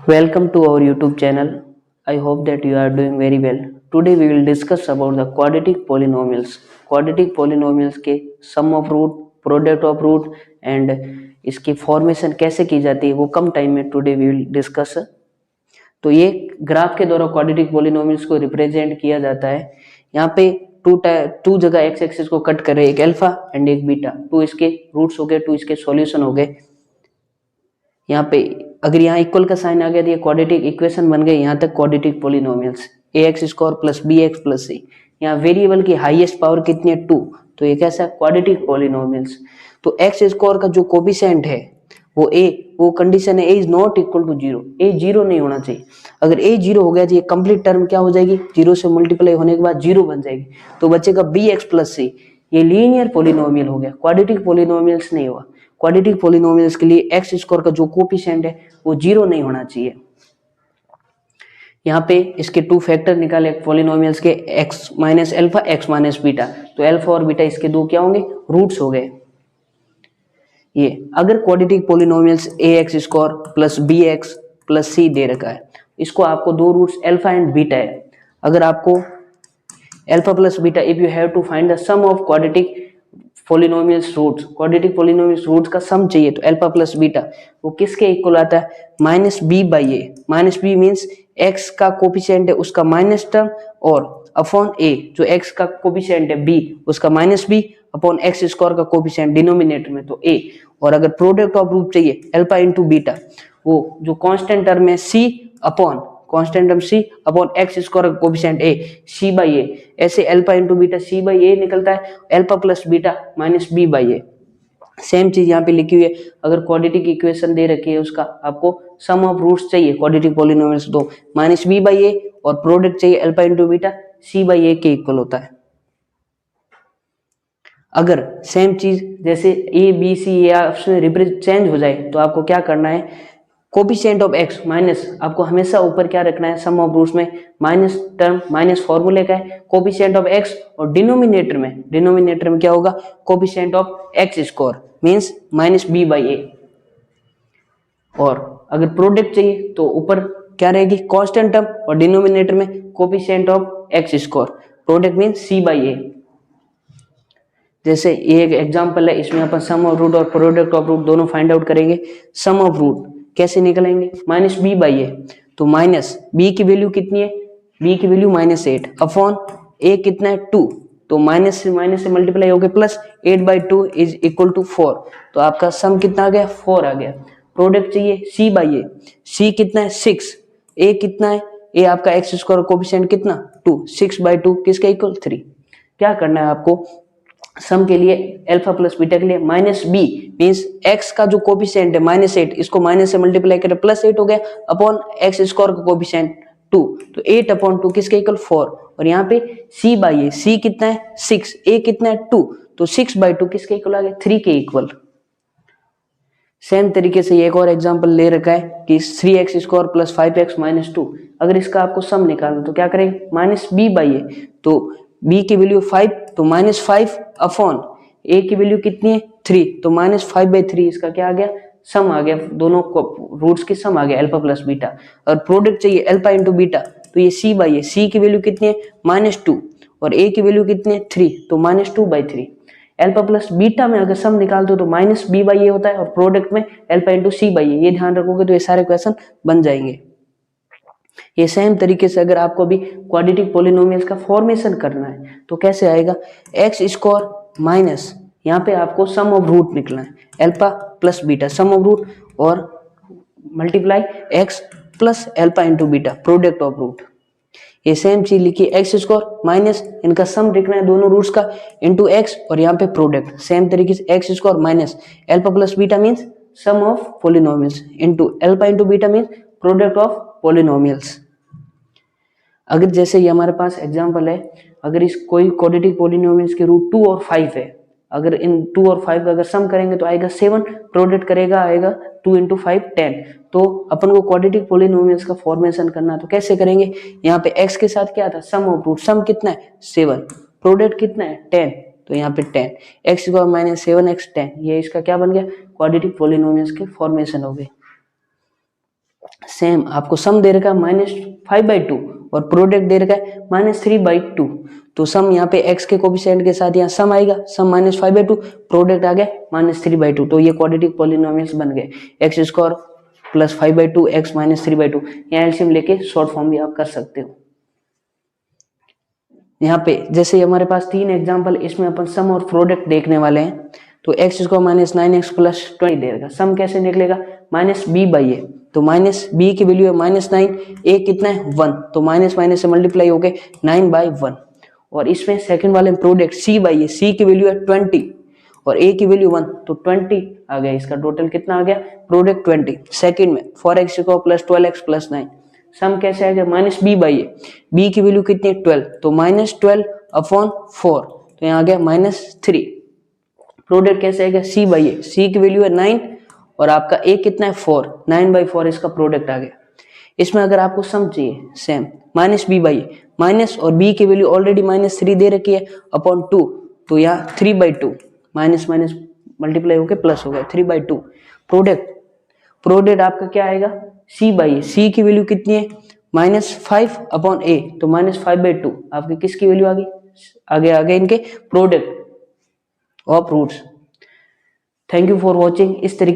Welcome to our YouTube channel. I hope that you are doing very well. Today we will discuss about the quadratic polynomials. Quadratic polynomials के sum of root, product of root and इसकी formation कैसे की जाती है वो कम time में today we will discuss. तो ये ग्राफ के द्वारा क्वाड्रेटिक पॉलिनोमियल्स को रिप्रेजेंट किया जाता है। यहाँ पे टू जगह एक्स एक्सिस को कट करे, एक अल्फा एंड एक बीटा। टू इसके रूट्स हो गए, टू इसके सॉल्यूशन हो गए। यहाँ पे अगर यहाँ इक्वल का साइन आ गया तो ये क्वाड्रेटिक इक्वेशन बन गए। यहाँ तक quadratic polynomials a x square plus b x plus c. यहाँ वेरिएबल की हाईएस्ट पावर कितनी है? 2। तो ये कैसा क्वाड्रेटिक पॉलिनोमियल्स। तो एक्स स्क्वायर का जो कोफिशिएंट है वो ए, वो कंडीशन है ए इज नॉट इक्वल टू 0। ए 0 नहीं होना चाहिए। अगर ए 0 हो गया तो ये कंप्लीट टर्म क्या हो जाएगी? 0 से मल्टीप्लाई होने के बाद 0 बन जाएगी। तो बचेगा बी एक्स प्लस सी। ये लीनियर पॉलिनोमियल हो गया, क्वाड्रेटिक पॉलिनोमियल्स नहीं हुआ। क्वाड्रेटिक पॉलिनोमियल्स के लिए एक्स स्क्वायर का जो कोफिशिएंट है वो 0 नहीं होना चाहिए। यहाँ पे इसके टू फैक्टर निकाले पॉलिनोमियल्स के, x minus alpha, x minus beta. तो अल्फा और बीटा इसके दो क्या होंगे? रूट्स हो गए। ये अगर quadratic polynomials a x square plus b x plus c दे रखा है, इसको आपको दो रूट्स अल्फा एंड बीटा है। अगर आपको alpha plus beta, if you have to find the sum of quadratic polynomials roots, quadratic polynomials roots का सम चाहिए तो अल्फा प्लस बीटा वो किसके इक्वल आता है? Minus b by a. Minus b means x का कोफिशिएंट है उसका माइनस टर्म, और अपॉन ए जो एक्स का कोफिशिएंट है बी उसका minus b, upon x square का कोफिशिएंट डिनोमिनेटर में तो ए। और अगर प्रोडक्ट ऑफ रूट चाहिए अल्फा इंटू बीटा, वो जो कांस्टेंट टर्म है c upon constant term c upon x square का coefficient a, c by a. ऐसे alpha into beta c by a निकलता है, alpha plus beta minus b by a. Same चीज यहाँ पे लिखी हुई है। अगर क्वाड्रेटिक इक्वेशन दे रखी है उसका आपको सम ऑफ रूट्स चाहिए क्वाड्रेटिक पॉलिनोमियल्स दो, माइनस बी बाई ए, और प्रोडक्ट चाहिए alpha into beta c by a के इक्वल होता है। अगर सेम चीज जैसे a b c a option में रिप्रेजेंट चेंज हो जाए तो आपको क्या करना है? कोफिशिएंट ऑफ एक्स माइनस, आपको हमेशा ऊपर क्या रखना है? सम ऑफ रूट्स में माइनस टर्म, माइनस फॉर्मूले का है कोफिशिएंट ऑफ एक्स, और डिनोमिनेटर में क्या होगा? Coefficient of x square means minus b by a. और अगर प्रोडक्ट चाहिए तो ऊपर क्या रहेगी? कांस्टेंट टर्म, और डिनोमिनेटर में coefficient of x square. Product means c by a. जैसे ये एक एग्जांपल है, इसमें अपन सम ऑफ रूट और प्रोडक्ट ऑफ रूट दोनों फाइंड आउट करेंगे। सम ऑफ रूट कैसे निकलेंगे? माइनस बी बाई ए। तो माइनस बी की वैल्यू कितनी है? बी की वैल्यू माइनस 8 अपॉन ए कितना है? 2। तो माइनस से मल्टीप्लाई हो गया plus 8 by 2 is equal to 4। तो आपका सम कितना आ गया? 4 आ गया। प्रोडक्ट चाहिए सी बाई ए। सी कितना है? 6। ए कितना है? ए आपका एक्स स्क्वायर कोफिशिएंट कितना? 2। 6 बाई 2 किसका इक्वल? 3। क्या करना है आपको? सम के लिए अल्फा प्लस बीटा के लिए माइनस बी मीन्स एक्स का जो कोफिशिएंट है माइनस 8, इसको माइनस से मल्टीप्लाई करें प्लस 8 हो गया, अपॉन एक्स स्क्वायर का कोफिशिएंट 2। तो 8 अपॉन 2 किसके इक्वल? 4। और यहाँ पे सी बाई ए, सी कितना है? 6, ए कितना है? 2। तो 6 बाई 2 किसके इक्वल आ गया? 3 के इक्वल। सेम तरीके से एक और एग्जांपल ले रखा है कि 3x square plus 5x minus 2। अगर इसका आपको सम निकालना तो क्या करेंगे? माइनस बी बाई ए। तो b की वैल्यू 5, तो माइनस 5 अपॉन a की वैल्यू कितनी है? 3। तो माइनस 5 बाई 3 इसका क्या आ गया? सम आ गया। दोनों रूट्स की सम आ गया अल्फा प्लस बीटा। और प्रोडक्ट चाहिए अल्फा इंटू बीटा, तो ये c बाई ए। c की वैल्यू कितनी है? माइनस 2, और a की वैल्यू कितनी है? 3। तो minus 2 by 3। Alpha plus beta में अगर सम निकाल दो तो माइनस बी बाई ए होता है, और प्रोडक्ट में अल्फा इंटू सी बाई ए। ये ध्यान रखोगे तो ये सारे क्वेश्चन बन जाएंगे। ये सेम तरीके से अगर आपको भी क्वाड्रेटिक पॉलिनोमियल्स का फॉर्मेशन करना है तो कैसे आएगा? एक्स स्क्वायर माइनस, यहाँ पे आपको सम ऑफ रूट निकलना है alpha plus beta, sum of root, और multiply x plus alpha into beta product of root. ये सेम चीज लिखी, एक्स स्क्वायर माइनस इनका सम लिखना है दोनों रूट्स का इंटू एक्स, और यहाँ पे प्रोडक्ट। सेम तरीके से x square minus alpha plus beta means sum of polynomials into alpha into beta means product of polynomials. अगर जैसे ये हमारे पास एग्जांपल है, अगर इस कोई क्वाड्रेटिक पॉलिनोमियल्स के रूट 2 और 5 है, अगर इन 2 और 5 का अगर सम करेंगे तो आएगा 7, प्रोडक्ट करेगा आएगा 2 इंटू 5 10। तो अपन को क्वाड्रेटिक पॉलिनोमियल्स का फॉर्मेशन करना है तो कैसे करेंगे? यहाँ पे x के साथ क्या था? सम ऑफ रूट। सम कितना है? 7, प्रोडक्ट कितना है? 10। तो यहाँ पे 10 एक्स स्क्वायर माइनस 7x 10, ये इसका क्या बन गया? क्वाड्रेटिक पॉलिनोमियल्स के फॉर्मेशन हो गए। सेम आपको सम दे रखा है -5/2 और प्रोडक्ट दे रखा है -3/2, तो सम यहाँ पे x के कोफिशिएंट के साथ यहाँ सम आएगा, सम -5/2, प्रोडक्ट आ गया -3/2, तो ये क्वाड्रेटिक पॉलिनोमियल्स बन गए x² + 5/2 x -3/2। यहाँ एलसीएम लेके शॉर्ट फॉर्म भी आप कर सकते हो। यहाँ पे जैसे हमारे पास 3 एग्जाम्पल, इसमें अपन सम और प्रोडक्ट देखने वाले हैं। तो x² -9x + 20 दे रखा, सम कैसे निकलेगा -b/a, तो -b की वैल्यू है -9, a कितना है 1, तो माइनस से मल्टीप्लाई हो गए 9/1। और इसमें सेकंड वाले में प्रोडक्ट c/a, c की वैल्यू है 20 और a की वैल्यू 1, तो 20 आ गया, इसका टोटल कितना आ गया प्रोडक्ट 20। सेकंड में 4x² + 12x + 9, सम कैसे आ गया -b/a, b की वैल्यू कितनी है 12, तो -12/4, तो यहाँ आ गया -3। प्रोडक्ट कैसे आएगा c/a, c की वैल्यू है 9 और आपका a कितना है 4, 9/4 इसका प्रोडक्ट आ गया। इसमें अगर आपको सम चाहिए सेम -b/a, माइनस और b की वैल्यू ऑलरेडी -3 दे रखी है अपॉन 2, तो यहाँ 3/2, माइनस माइनस मल्टीप्लाई होके प्लस हो गया 3/2। प्रोडक्ट आपका क्या आएगा c/a, c की वैल्यू कितनी है -5/a, तो -5/2 आपकी किसकी वैल्यू आ गई, आगे इनके product of roots. Thank you for watching. इस तरीके